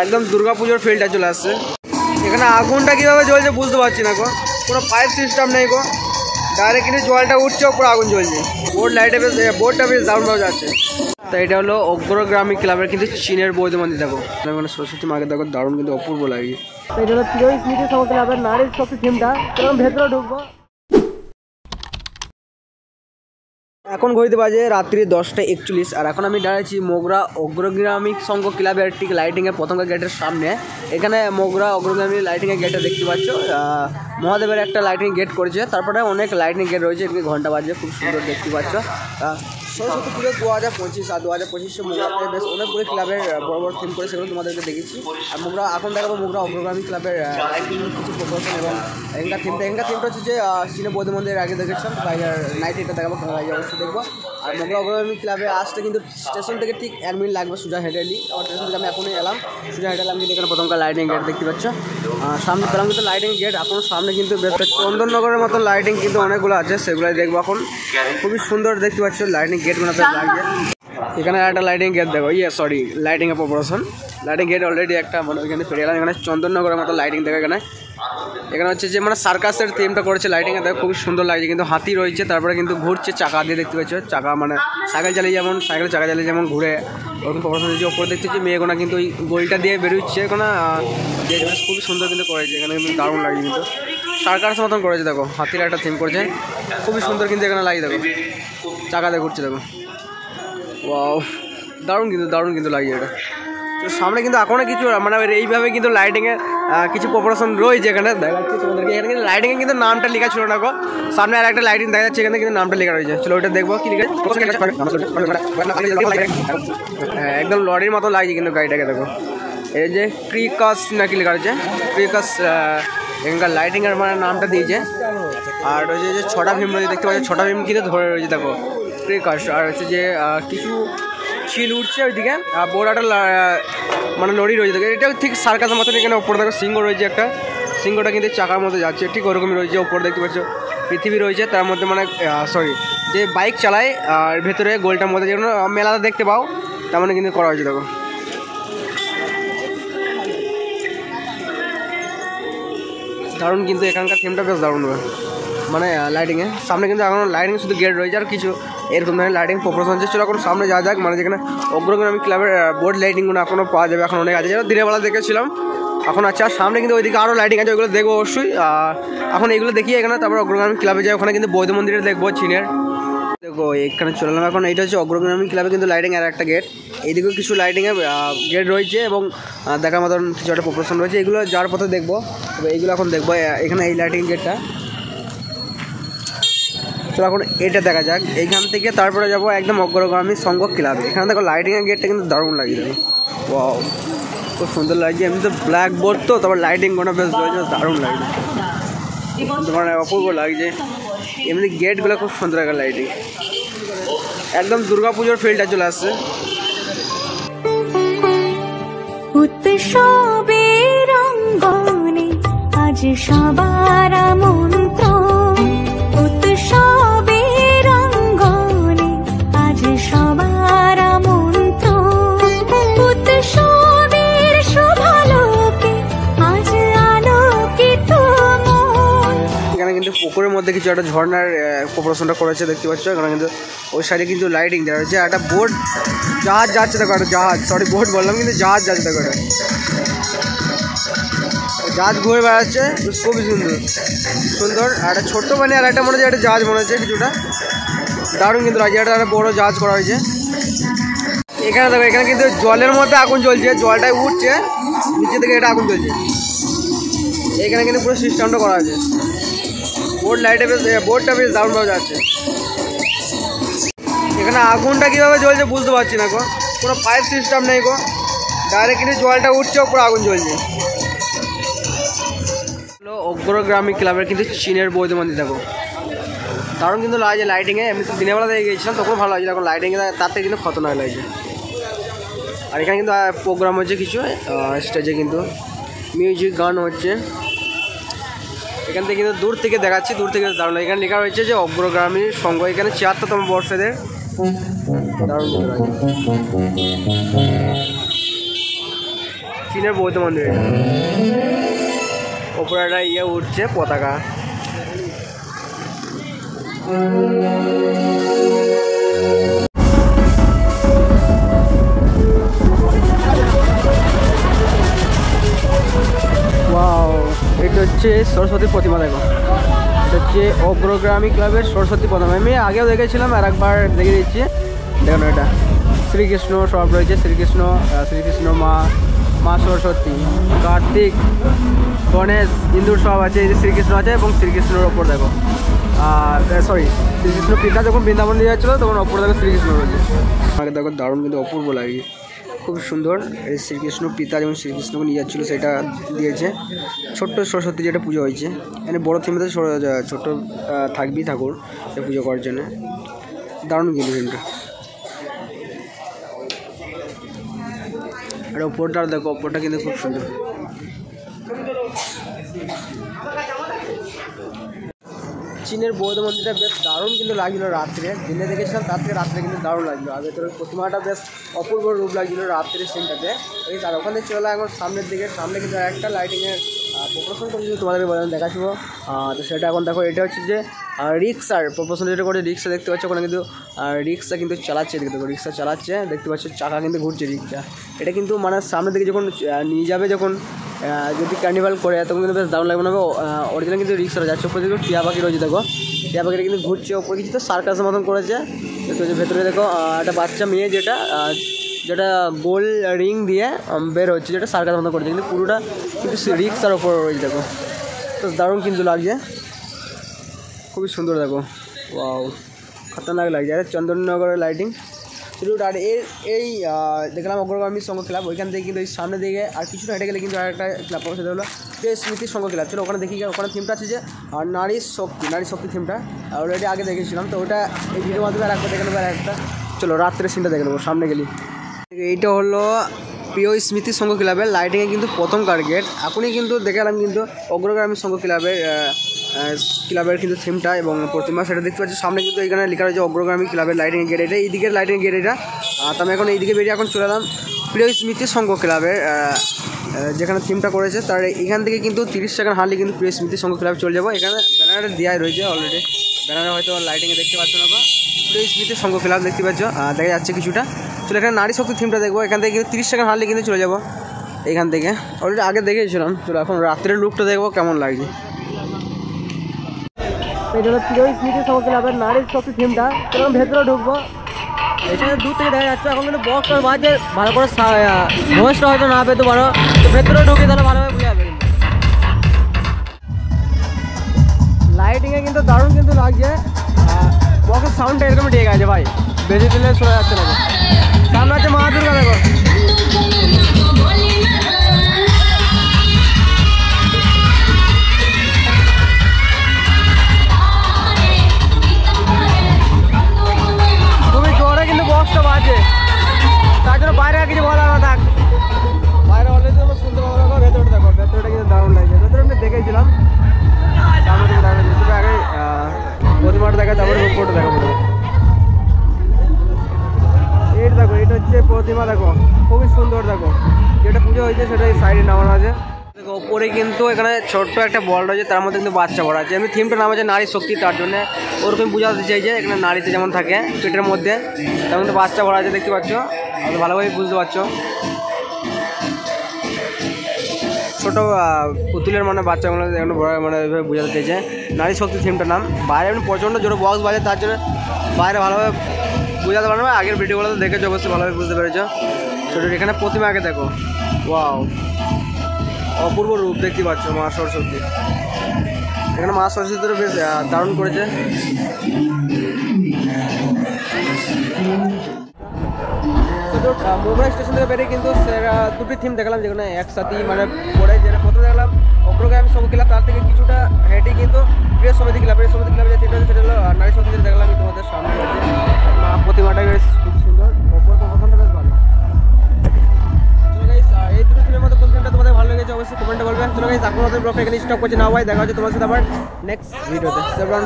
একদম দুর্গাপুজোর ফিল্ডটা চলে আসছে। এখানে আগুনটা কীভাবে জ্বলছে বুঝতে পারছি না গো, কোনো পাইপ সিস্টেম নেই গো, ডাইরেক্ট কিন্তু জলটা উঠছে ওপরে আগুন জ্বলছে। বোর্ডটা বেশ দারুণভাবে যাচ্ছে। তো এটা হলো অগ্রগ্রামী ক্লাবের কিন্তু চীনের বৌদ্ধ মন্দির। দেখো মানে সরস্বতী মাকে দেখো, দারুণ কিন্তু অপূর্ব লাগে। তো এটা হলো প্রিয় স্মৃতি সম ক্লাবের নারীর শক্তি থিমটা। তখন ভেতরে ঢুকবো। এখন ঘড়িতে বাজে রাত্রি 10:41 আর এখন আমি দাঁড়িয়েছি মোগরা অগ্রগ্রামী সংঘ ক্লাবের ঠিক লাইটিংয়ের প্রথম গেটের সামনে। এখানে মোগরা অগ্রগ্রামী লাইটিংয়ের গেটটা দেখতে পাচ্ছ, মহাদেবের একটা লাইটিং গেট করেছে, তারপরে অনেক লাইটিং গেট রয়েছে, এদিকে ঘন্টা বাজে, খুব সুন্দর দেখতে পাচ্ছ। সরস্বতী পুজো 2025 আর 2025 মোগরাতে বেশ অনেকগুলো ক্লাবের বড় বড় থিম করে, সেগুলো তোমাদেরকে দেখেছি। আর মোগরা এখন দেখাবো মোগরা অগ্রগ্রামী ক্লাবের লাইটিং কিছু প্রদর্শন এবং এখানকার থিমটা হচ্ছে যে চীনের বৌদ্ধ মন্দিরের আগে দেখেছিলাম, নাইট এটা দেখাবো, অবশ্যই দেখবো। আর মোগরা অগ্রগ্রামী ক্লাবে আসতে কিন্তু স্টেশন থেকে ঠিক 1 মিনিট লাগবে সোজা হেঁটে এলি। আমার স্টেশন থেকে আমি এখনই এলাম, সোজা হেঁটে এলাম। কিন্তু এখানে প্রথমকার লাইটিং গেট দেখতে পাচ্ছ, সামনে পেলাম কিন্তু লাইটিং গেট। এখন সামনে কিন্তু বেশ চন্দননগরের মতো লাইটিং কিন্তু অনেকগুলো আছে, সেগুলোই দেখবো এখন। খুবই সুন্দর দেখতে পাচ্ছ লাইটিং গেট মানে লাগছে। এখানে একটা লাইটিং গেট দেখো, লাইটিং এর প্রপোর্শন। লাইটিং গেট অলরেডি একটা মানে ওইখানে পেরিয়ে গেলাম। এখানে চন্দননগরের মতো লাইটিং দেখো। এখানে হচ্ছে যে মানে সার্কাসের থিমটা করেছে লাইটিংয়ে, দেখো খুবই সুন্দর লাগছে। কিন্তু হাতি রয়েছে, তারপরে কিন্তু ঘুরছে চাকা দিয়ে, দেখতে পাচ্ছ চাকা মানে সাইকেল চাকা চালিয়ে যেমন ঘুরে ওরকম প্রপোর্শন দিচ্ছে। ওপরে দেখতে পাচ্ছি মেয়েগোনা কিন্তু ওই গলিটা দিয়ে বেরোচ্ছে, এখানে খুবই সুন্দর কিন্তু করেছে। এখানে কিন্তু দারুণ লাগে, কিন্তু সার্কাসের মতন করেছে। দেখো হাতির একটা থিম করেছে, খুবই সুন্দর কিন্তু এখানে লাগে। দেখো চাকা দিয়ে ঘুরছে, দেখো ওয়াও, দারুণ কিন্তু লাগে এটা। তো সামনে কিন্তু এখনও কিছু মানে এইভাবে কিন্তু লাইটিংয়ে কিছু প্রপোর্শন রয়েছে। এখানে দেখাচ্ছি তোমাদেরকে, এখানে কিন্তু লাইটিংয়ে কিন্তু নামটা লেখা ছিল না গো। সামনে আর একটা লাইটিং দেখা যাচ্ছে, এখানে কিন্তু নামটা লেখা রয়েছে। চলো ওইটা দেখবো কি লেখা। একদম লরির মতো লাগছে কিন্তু গাড়িটাকে। দেখো এই যে ক্রিকাস নাকি লেখা রয়েছে, ক্রিকাস এখানকার লাইটিংয়ের মানে নামটা দিয়েছে। আর হচ্ছে যে 6টা ভীম রয়েছে, দেখতে পাচ্ছি 6টা ভীম কিন্তু ধরে রয়েছে। দেখো ক্রিকাস। আর হচ্ছে যে কিছু চিল উঠছে ওইদিকে, আর বড় একটা মানে লরি রয়েছে। দেখো এটা ঠিক সার্কাসের মতন। এখানে ওপরে দেখো সিংহ রয়েছে, একটা সিংহটা কিন্তু চাকার মধ্যে যাচ্ছে, ঠিক ওরকমই রয়েছে। ওপরে দেখতে পাচ্ছ পৃথিবী রয়েছে, তার মধ্যে মানে যে বাইক চালায় আর ভেতরে গোলটার মধ্যে যেগুলো মেলাতে দেখতে পাও তেমন কিন্তু করা হয়েছে। দেখো দারুণ কিন্তু এখানকার থিমটা বেশ দারুণ মানে লাইটিংয়ে। সামনে কিন্তু এখন লাইটিং শুধু গেট রয়েছে, আর কিছু এরকম ধরনের লাইটিং প্রপোর্শন হচ্ছে। চলো এখন সামনে যাওয়া যাক, মানে যেখানে অগ্রগ্রামী ক্লাবের বোর্ড লাইটিংগুলো এখনও পাওয়া যাবে। এখন অনেক আছে, যেটা দিনের বেলা দেখেছিলাম, এখন আছে। আর সামনে কিন্তু ওইদিকে আরও লাইটিং আছে, ওইগুলো দেখবো অবশ্যই। এখন এইগুলো দেখি এখানে, তারপর অগ্রগ্রামী ক্লাবে যাই, ওখানে কিন্তু বৌদ্ধ মন্দিরে দেখবো চীনের। দেখো এখানে চলে এলাম এখন। এইটা হচ্ছে অগ্রগ্রামী ক্লাবে কিন্তু লাইটিং আর একটা গেট। এইদিকেও কিছু লাইটিংয়ে গেট রয়েছে এবং দেখার মতন কিছু একটা প্রপোর্শন রয়েছে। এগুলো যাওয়ার পথে দেখবো, তবে এইগুলো এখন দেখবো। এখানে এই লাইটিং গেটটা, তো এখন এটা দেখা যাক। এইখান থেকে তারপরে যাবো একদম অগ্রগ্রামী সংঘ ক্লাবে। এখানে দেখো লাইটিংয়ের গেটটা কিন্তু দারুণ লাগে। দেখো ওয়াও, খুব সুন্দর লাগছে। এমনি তো ব্ল্যাক বোর্ড, তো তারপর লাইটিংগুলো বেশ রয়েছে, দারুণ লাগছে, তোমার অপূর্ব লাগছে। এমনি গেটগুলো খুব সুন্দর লাগে, লাইটিং একদম দুর্গাপুজোর ফিল্ডটা চলে আসছে। উৎসবের অঙ্গনে আজ সবার আমন্ত্রণ, উৎসবের অঙ্গনে আজ সবার আমন্ত্রণ, উৎসবের শোভালোকে আজ আলোকিত মন। এখানে কিন্তু পুকুরের মধ্যে কিছু একটা ঝর্ণার প্রপোর্শনটা করেছে, দেখতে পাচ্ছ। এখানে কিন্তু ওই সাইডে কিন্তু লাইটিং দেওয়া হয়েছে। একটা বোট জাহাজ যাচ্ছে, দেখো একটা জাহাজ, বোট বললাম কিন্তু জাহাজ যাচ্ছে। দেখো এটা জাহাজ ঘুরে বেড়াচ্ছে, খুবই সুন্দর। আর একটা ছোট্ট মানে আর একটা মনে হচ্ছে একটা জাহাজ মনে হচ্ছে কিছুটা, দারুণ কিন্তু লাগছে। একটা বড় জাহাজ করা হয়েছে। এখানে দেখো, এখানে কিন্তু জলের মধ্যে আগুন জ্বলছে, জলটাই উঠছে নিচে থেকে, এটা আগুন জ্বলছে। এখানে কিন্তু পুরো সিস্টেমটা করা আছে। বোর্ডটা বেশ দারুণভাবে যাচ্ছে। এখানে আগুনটা কীভাবে জ্বলছে বুঝতে পারছি না গো, কোনো পাইপ সিস্টেম নেই গো, ডাইরেক্ট কিন্তু জলটা উঠছে পুরো আগুন জ্বলছে। অগ্রগ্রামী ক্লাবের কিন্তু চীনের বৌদ্ধ মন্দির। দেখো দারুণ কিন্তু লাগছে লাইটিংয়ে। এমনি তো দিনের বেলা দেখে গিয়েছিলাম, তখন ভালো লাগছে। এখন লাইটিংয়ে তার থেকে কিন্তু খতরনাক লাগছে। আর এখানে কিন্তু প্রোগ্রাম হচ্ছে কিছু, স্টেজে কিন্তু মিউজিক গান হচ্ছে। এখান থেকে কিন্তু দূর থেকে দেখাচ্ছি, দূর থেকে দারুণ লাগে। এখানে লেখা রয়েছে যে অগ্রগ্রামী সংঘ, এখানে ৭৬তম বর্ষেদের। দারুণ চীনের বৌদ্ধ মন্দির এটা। ওপরে একটা ইয়ে উঠছে পতাকা। ওয়াও, এটা হচ্ছে সরস্বতী প্রতিমা। দেখো, এটা হচ্ছে অগ্রগ্রামী ক্লাবের সরস্বতী প্রতিমা। আমি আগেও দেখেছিলাম, আর একবার দেখে দিচ্ছি। দেখুন, এটা শ্রীকৃষ্ণ সব রয়েছে। শ্রীকৃষ্ণ মা সরস্বতী, কার্তিক, গণেশ, ইন্দুর সব আছে। এই যে শ্রীকৃষ্ণ আছে, এবং শ্রীকৃষ্ণের ওপর দেখো শ্রীকৃষ্ণ পিতা যখন বৃন্দাবন নিয়ে যাচ্ছিলো তখন ওপর দেখো শ্রীকৃষ্ণ রয়েছে। আমাকে দেখো, দারুণ কিন্তু অপূর্ব লাগে, খুব সুন্দর। এই শ্রীকৃষ্ণ পিতা যেমন শ্রীকৃষ্ণকে নিয়ে যাচ্ছিলো সেটা দিয়েছে। ছোট্ট সরস্বতী যেটা পুজো হয়েছে, এখানে বড়ো থিমেতে ছোট্ট থাকবেই ঠাকুর সে পুজো করার জন্য। দারুণ কিন্তু আর ওপরটা দেখো, ওপরটা কিন্তু খুব সুন্দর। চীনের বৌদ্ধ মন্দিরটা বেশ দারুণ কিন্তু লাগছিলো রাত্রে। দিনে দেখেছিলাম, তার থেকে রাত্রে কিন্তু দারুণ লাগছিলো। আর ভেতরের প্রতিমাটা বেশ অপূর্ব রূপ লাগছিলো রাত্রের সিনটাতে। এই তার ওখানে চলে এখন সামনের দিকে। সামনে কিন্তু একটা লাইটিংয়ের প্রপোশন করছি, তোমাদের দেখাচ্ছিল। তো সেটা এখন দেখো, এটা হচ্ছে যে রিক্সার প্রপোশন যেটা করে রিক্সা দেখতে পাচ্ছ। ওখানে কিন্তু রিক্সা কিন্তু চালাচ্ছে, দেখতে পাচ্ছ রিক্সা চালাচ্ছে, দেখতে পাচ্ছ চাকা কিন্তু ঘুরছে রিক্সা। এটা কিন্তু মানে সামনের দিকে যখন নিয়ে যাবে, যখন যদি কার্নিভাল করে তখন কিন্তু বেশ দারুণ লাগবে না। অরিজিনাল কিন্তু রিক্সাটা যাচ্ছে। ওপরে দেখো টিয়া পাখি রয়েছে, দেখো টিয়া পাখিটা কিন্তু ঘুরছে। ওপরে কিছু তো সার্কাসের মতন করেছে। ভেতরে দেখো একটা বাচ্চা মেয়ে যেটা গোল রিং দিয়ে বের হচ্ছে, যেটা সার্কাস মতো করেছে, কিন্তু পুরোটা কিন্তু রিক্সার ওপর রয়েছে। দেখো বেশ দারুণ কিন্তু লাগছে, খুবই সুন্দর। দেখো ওয়াও, খতরনাক লাগছে। আর চন্দননগরের লাইটিং শুরুটা। আর এই দেখলাম অগ্রগামী সংঘ ক্লাব। ওইখান থেকে কিন্তু এই সামনে দিকে আর কিছুটা হেঁটে গেলে কিন্তু আর একটা ক্লাব পাবো, সেটা হলো যে স্মৃতি সংঘ ক্লাব। চলো ওখানে দেখি। ওখানে থিমটা আছে যে নারী শক্তি থিমটা অলরেডি আগে দেখেছিলাম। তো ওটা এই ভিডিওর মাধ্যমে আর একবার দেখে নেবো। আর একটা চলো রাত্রের সিনটা দেখে নেবো সামনে গেলি। এইটা হলো প্রিয় স্মৃতি সংঘ ক্লাবের লাইটিংয়ে কিন্তু প্রথমকার গেট। এখনই কিন্তু দেখালাম কিন্তু অগ্রগামী সংঘ ক্লাবের কিন্তু থিমটা এবং প্রতিমা সেটা দেখতে পাচ্ছি সামনে। কিন্তু এখানে লেখা রয়েছে অগ্রগামী ক্লাবের লাইটিং গেট। এটা এই দিকের লাইটিং গেট এটা। তো আমি এখন এইদিকে বেরিয়ে এখন চলে এলাম প্রিয় স্মৃতি সংঘ ক্লাবের যেখানে থিমটা করেছে। তার এখান থেকে কিন্তু 30 সেকেন্ড হারলে কিন্তু প্রিয় স্মৃতি সংঘ ক্লাবে চলে যাবো। এখানে ব্যানারে দেওয়াই রয়েছে অলরেডি। ব্যানারে হয়তো লাইটিংয়ে দেখতে পাচ্ছ না, বা প্রিয় স্মৃতি সংঘ ক্লাব দেখতে পাচ্ছ, দেখা যাচ্ছে কিছুটা। চলো এখানে নারী শক্তি থিমটা দেখবো। এখান থেকে কিন্তু 30 সেকেন্ড হারলে কিন্তু চলে যাবো এখান থেকে। অলরেডি আগে দেখেছিলাম। চলো এখন রাত্রের লুকটা দেখবো কেমন লাগছে। এটা হলো প্রিয় স্মৃতি সংঘ ক্লাবের নারী শক্তি থিমটা। এরকম ভেতরে ঢুকবো, এখানে দূর থেকে দেখা যাচ্ছে। এখন কিন্তু বক্স আর বাজে ভালো করে ভয়েসটা হয়তো না পেতে পারো, তো ভেতরে ঢুকে তাহলে ভালোভাবে বুঝে যাবে। লাইটিংয়ে কিন্তু দারুণ কিন্তু লাগছে। বক্সের সাউন্ডটা এরকম ঠিক আছে ভাই, বেশি দিলে শোনা যাচ্ছে না। সামনে আছে মা দুর্গা, দেখো খুবই জোরে কিন্তু বক্সটা বাজে। তার জন্য বাইরে আর কিছু বলা না থাক। বাইরে অলরেডি আমরা শুনতে পাবো। দেখো ভেতরটা, দেখো ভেতরটা কিন্তু দারুণ লাগছে। ভেতরে আমি দেখেছিলাম, সামনে থেকে দারুণ লাগছে। আগে প্রতিমাটা দেখা, তারপরে উপরটা দেখা পড়বে। এইটা দেখো, এটা হচ্ছে প্রতিমা। দেখো খুবই সুন্দর। দেখো যেটা পুজো হয়েছে সেটা সাইডে নামানো আছে। দেখো ওপরে কিন্তু এখানে ছোট্ট একটা বল রয়েছে, তার মধ্যে কিন্তু বাচ্চা ভরা আছে। আমি থিমটা নাম আছে নারী শক্তি, তার জন্য ওরকম বোঝাতে চাইছে। এখানে নারীতে যেমন থাকে পেটের মধ্যে, তার মধ্যে বাচ্চা ভরা আছে, দেখতে পাচ্ছ। ভালোভাবে বুঝতে পারছো। ছোটো পুতুলের মানে বাচ্চাগুলো এখন বড় মানে ওইভাবে বোঝাতে চাইছে। নারী শক্তি থিমটার নাম। বাইরে এমনি প্রচণ্ড জোরে বক্স বাজে, তার জন্য বাইরে ভালোভাবে বোঝাতে পারবে। আগের ভিডিওগুলো তো দেখেছো, অবশ্যই ভালোভাবে বুঝতে পেরেছো। ছোটো এখানে প্রতিমা আগে দেখো, ওয়াও অপূর্ব রূপ দেখতে পাচ্ছ মা সরস্বতী। এখানে মা সরস্বতীরও বেশ দারুণ করেছে। মোগরা স্টেশন থেকে বেরিয়ে কিন্তু দুটি থিম দেখলাম, যেখানে একসাথেই মানে পড়ে। যেটা প্রথমে দেখলাম অগ্রগামী সংঘ ক্লাব, তার থেকে কিছুটা হেঁটে কিন্তু প্রিয় সমিতি ক্লাব যে থিমটা সেটা হলো নারী সমিতি। দেখলাম তোমাদের সামনে মা প্রতিমাটা বেশ খুব সুন্দর, অপর প্রথমটা বেশ ভালো। চলো গাইস, এই দুটো থিমের মধ্যে কোন থিমটা তোমাদের ভালো লেগেছে অবশ্যই কমেন্টে বলবে। চলো গাইস, এখন আমাদের ব্লগটা এখানে স্টপ করছি না ভাই, দেখা হচ্ছে তোমার সাথে আবার নেক্সট ভিডিওতে। বাই।